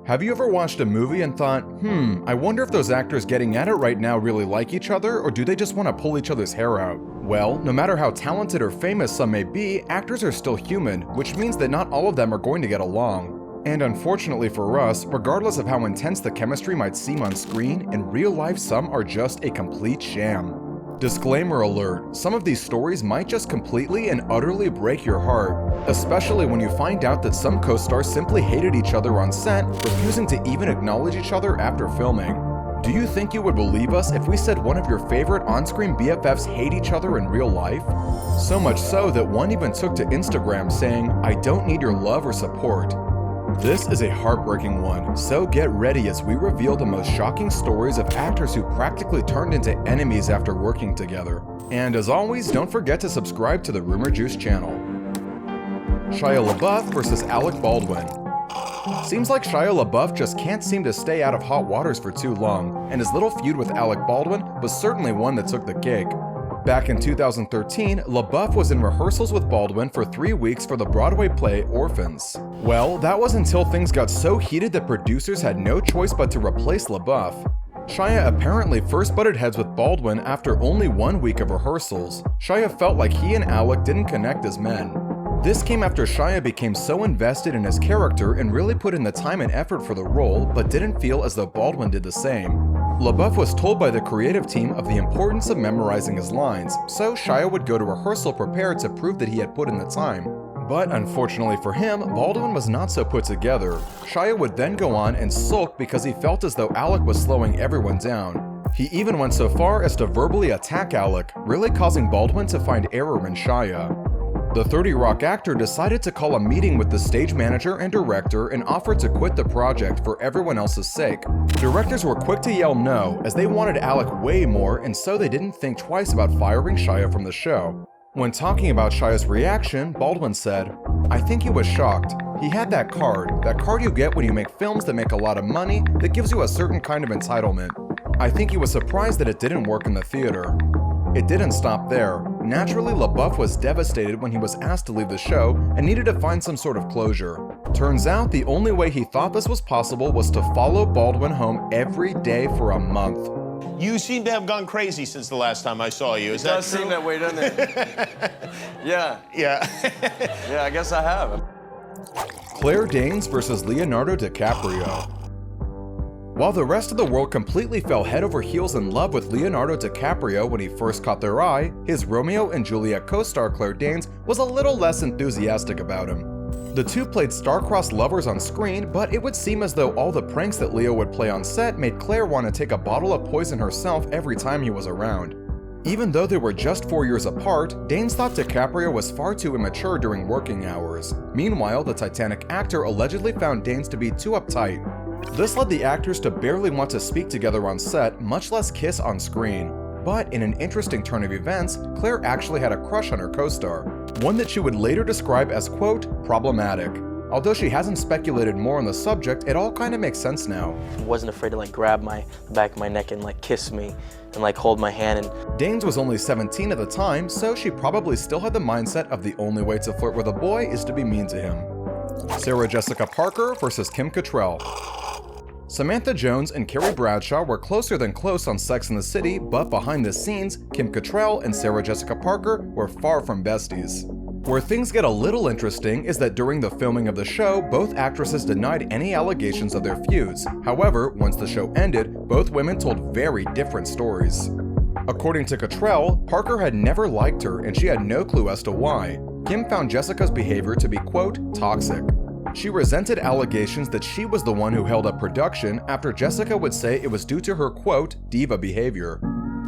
Have you ever watched a movie and thought, I wonder if those actors getting at it right now really like each other, or do they just want to pull each other's hair out? Well, no matter how talented or famous some may be, actors are still human, which means that not all of them are going to get along. And unfortunately for us, regardless of how intense the chemistry might seem on screen, in real life some are just a complete sham. Disclaimer alert, some of these stories might just completely and utterly break your heart, especially when you find out that some co-stars simply hated each other on set, refusing to even acknowledge each other after filming. Do you think you would believe us if we said one of your favorite on-screen BFFs hate each other in real life? So much so that one even took to Instagram saying, "I don't need your love or support." This is a heartbreaking one, so get ready as we reveal the most shocking stories of actors who practically turned into enemies after working together. And as always, don't forget to subscribe to the Rumour Juice channel. Shia LaBeouf versus Alec Baldwin. Seems like Shia LaBeouf just can't seem to stay out of hot waters for too long, and his little feud with Alec Baldwin was certainly one that took the cake. Back in 2013, LaBeouf was in rehearsals with Baldwin for 3 weeks for the Broadway play Orphans. Well, that was until things got so heated that producers had no choice but to replace LaBeouf. Shia apparently first butted heads with Baldwin after only 1 week of rehearsals. Shia felt like he and Alec didn't connect as men. This came after Shia became so invested in his character and really put in the time and effort for the role, but didn't feel as though Baldwin did the same. LaBeouf was told by the creative team of the importance of memorizing his lines, so Shia would go to rehearsal prepared to prove that he had put in the time. But unfortunately for him, Baldwin was not so put together. Shia would then go on and sulk because he felt as though Alec was slowing everyone down. He even went so far as to verbally attack Alec, really causing Baldwin to find error in Shia. The 30 Rock actor decided to call a meeting with the stage manager and director and offered to quit the project for everyone else's sake. Directors were quick to yell no, as they wanted Alec way more, and so they didn't think twice about firing Shia from the show. When talking about Shia's reaction, Baldwin said, "I think he was shocked. He had that card you get when you make films that make a lot of money that gives you a certain kind of entitlement. I think he was surprised that it didn't work in the theater." It didn't stop there. Naturally, LaBeouf was devastated when he was asked to leave the show and needed to find some sort of closure. Turns out the only way he thought this was possible was to follow Baldwin home every day for a month. You seem to have gone crazy since the last time I saw you. Is that true? It does seem that way, doesn't it? Yeah. Yeah. Yeah, I guess I have. Claire Danes versus Leonardo DiCaprio. While the rest of the world completely fell head over heels in love with Leonardo DiCaprio when he first caught their eye, his Romeo and Juliet co-star Claire Danes was a little less enthusiastic about him. The two played star-crossed lovers on screen, but it would seem as though all the pranks that Leo would play on set made Claire want to take a bottle of poison herself every time he was around. Even though they were just 4 years apart, Danes thought DiCaprio was far too immature during working hours. Meanwhile, the Titanic actor allegedly found Danes to be too uptight. This led the actors to barely want to speak together on set, much less kiss on screen. But in an interesting turn of events, Claire actually had a crush on her co-star, one that she would later describe as, quote, problematic. Although she hasn't speculated more on the subject, it all kind of makes sense now. I wasn't afraid to grab the back of my neck and kiss me and hold my hand. And Danes was only 17 at the time, so she probably still had the mindset of the only way to flirt with a boy is to be mean to him. Sarah Jessica Parker versus Kim Cattrall. Samantha Jones and Carrie Bradshaw were closer than close on Sex and the City, but behind the scenes, Kim Cattrall and Sarah Jessica Parker were far from besties. Where things get a little interesting is that during the filming of the show, both actresses denied any allegations of their feuds. However, once the show ended, both women told very different stories. According to Cattrall, Parker had never liked her and she had no clue as to why. Kim found Jessica's behavior to be, quote, toxic. She resented allegations that she was the one who held up production after Jessica would say it was due to her, quote, diva behavior.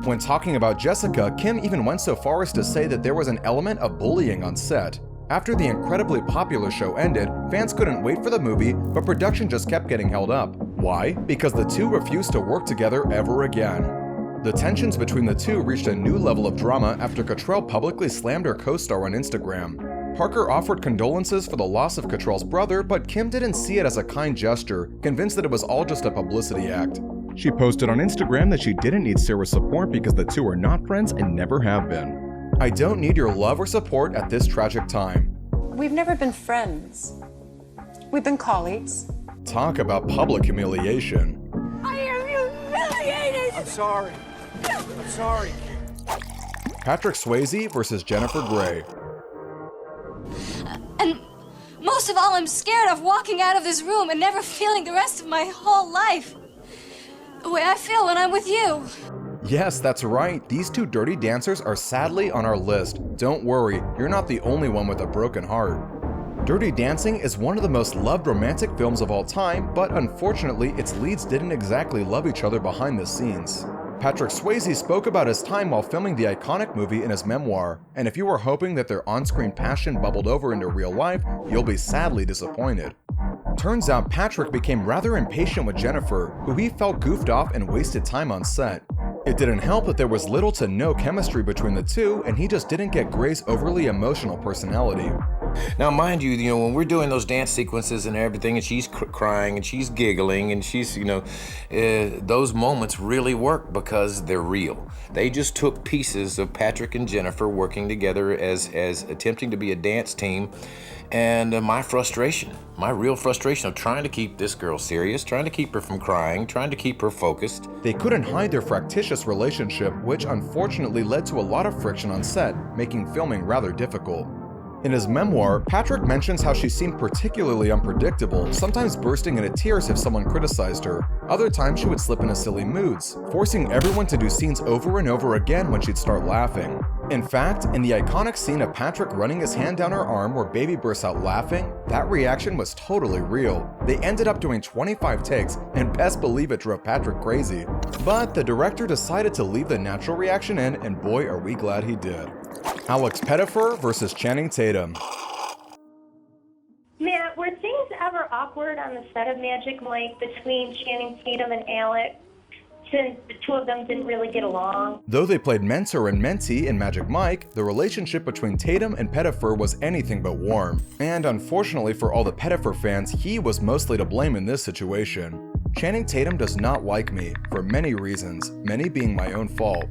When talking about Jessica, Kim even went so far as to say that there was an element of bullying on set. After the incredibly popular show ended, fans couldn't wait for the movie, but production just kept getting held up. Why? Because the two refused to work together ever again. The tensions between the two reached a new level of drama after Cattrall publicly slammed her co-star on Instagram. Parker offered condolences for the loss of Cattrall's brother, but Kim didn't see it as a kind gesture, convinced that it was all just a publicity act. She posted on Instagram that she didn't need Sarah's support because the two are not friends and never have been. I don't need your love or support at this tragic time. We've never been friends. We've been colleagues. Talk about public humiliation. I am humiliated! I'm sorry. I'm sorry. Patrick Swayze versus Jennifer Grey. And most of all, I'm scared of walking out of this room and never feeling the rest of my whole life the way I feel when I'm with you. Yes, that's right. These two dirty dancers are sadly on our list. Don't worry, you're not the only one with a broken heart. Dirty Dancing is one of the most loved romantic films of all time, but unfortunately, its leads didn't exactly love each other behind the scenes. Patrick Swayze spoke about his time while filming the iconic movie in his memoir, and if you were hoping that their on-screen passion bubbled over into real life, you'll be sadly disappointed. Turns out Patrick became rather impatient with Jennifer, who he felt goofed off and wasted time on set. It didn't help that there was little to no chemistry between the two, and he just didn't get Grey's overly emotional personality. Now, mind you, when we're doing those dance sequences and everything, and she's crying and she's giggling and she's, those moments really work because they're real. They just took pieces of Patrick and Jennifer working together as attempting to be a dance team, and my real frustration of trying to keep this girl serious, trying to keep her from crying, trying to keep her focused. They couldn't hide their fractious relationship, which unfortunately led to a lot of friction on set, making filming rather difficult. In his memoir, Patrick mentions how she seemed particularly unpredictable, sometimes bursting into tears if someone criticized her. Other times she would slip into silly moods, forcing everyone to do scenes over and over again when she'd start laughing. In fact, in the iconic scene of Patrick running his hand down her arm where Baby bursts out laughing, that reaction was totally real. They ended up doing 25 takes, and best believe it drove Patrick crazy. But the director decided to leave the natural reaction in, and boy are we glad he did. Alex Pettyfer versus Channing Tatum. Matt, were things ever awkward on the set of Magic Mike between Channing Tatum and Alec, since the two of them didn't really get along? Though they played mentor and mentee in Magic Mike, the relationship between Tatum and Pettyfer was anything but warm. And unfortunately for all the Pettyfer fans, he was mostly to blame in this situation. Channing Tatum does not like me, for many reasons, many being my own fault.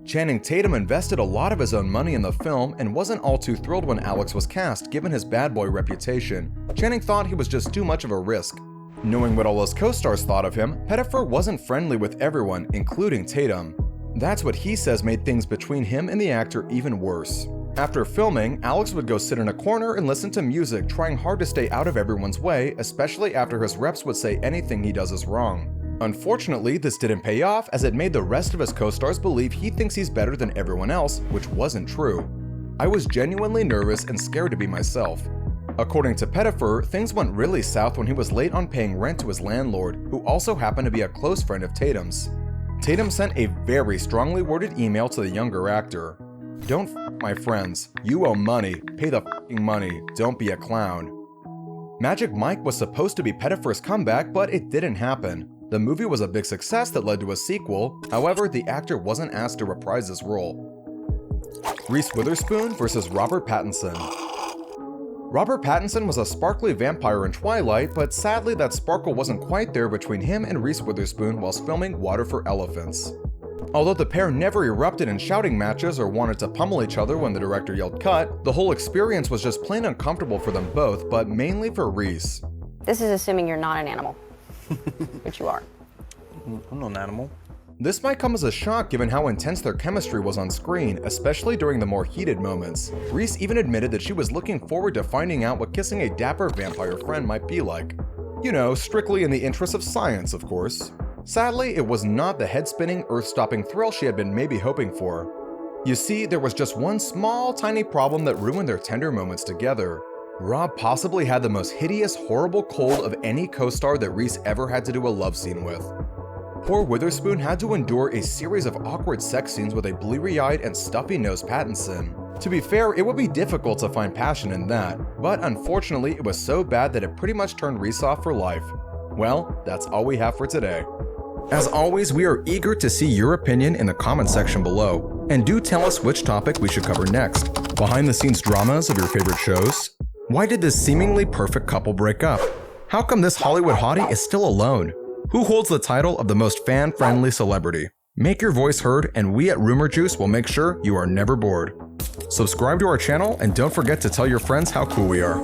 Channing Tatum invested a lot of his own money in the film and wasn't all too thrilled when Alex was cast, given his bad boy reputation. Channing thought he was just too much of a risk. Knowing what all his co-stars thought of him, Pettyfer wasn't friendly with everyone, including Tatum. That's what he says made things between him and the actor even worse. After filming, Alex would go sit in a corner and listen to music, trying hard to stay out of everyone's way, especially after his reps would say anything he does is wrong. Unfortunately, this didn't pay off, as it made the rest of his co-stars believe he thinks he's better than everyone else, which wasn't true. I was genuinely nervous and scared to be myself. According to Pettyfer, things went really south when he was late on paying rent to his landlord, who also happened to be a close friend of Tatum's. Tatum sent a very strongly worded email to the younger actor. "Don't f my friends. You owe money. Pay the f***ing money. Don't be a clown." Magic Mike was supposed to be Pettyfer's comeback, but it didn't happen. The movie was a big success that led to a sequel, however, the actor wasn't asked to reprise his role. Reese Witherspoon versus Robert Pattinson. Robert Pattinson was a sparkly vampire in Twilight, but sadly that sparkle wasn't quite there between him and Reese Witherspoon whilst filming Water for Elephants. Although the pair never erupted in shouting matches or wanted to pummel each other when the director yelled cut, the whole experience was just plain uncomfortable for them both, but mainly for Reese. This is assuming you're not an animal. Which you are. I'm not an animal. This might come as a shock given how intense their chemistry was on screen, especially during the more heated moments. Reese even admitted that she was looking forward to finding out what kissing a dapper vampire friend might be like. You know, strictly in the interest of science, of course. Sadly, it was not the head-spinning, earth-stopping thrill she had been maybe hoping for. You see, there was just one small, tiny problem that ruined their tender moments together. Rob possibly had the most hideous, horrible cold of any co-star that Reese ever had to do a love scene with. Poor Witherspoon had to endure a series of awkward sex scenes with a bleary-eyed and stuffy-nosed Pattinson. To be fair, it would be difficult to find passion in that, but unfortunately it was so bad that it pretty much turned Reese off for life. Well, that's all we have for today. As always, we are eager to see your opinion in the comment section below, and do tell us which topic we should cover next. Behind-the-scenes dramas of your favorite shows? Why did this seemingly perfect couple break up? How come this Hollywood hottie is still alone? Who holds the title of the most fan-friendly celebrity? Make your voice heard, and we at Rumour Juice will make sure you are never bored. Subscribe to our channel, and don't forget to tell your friends how cool we are.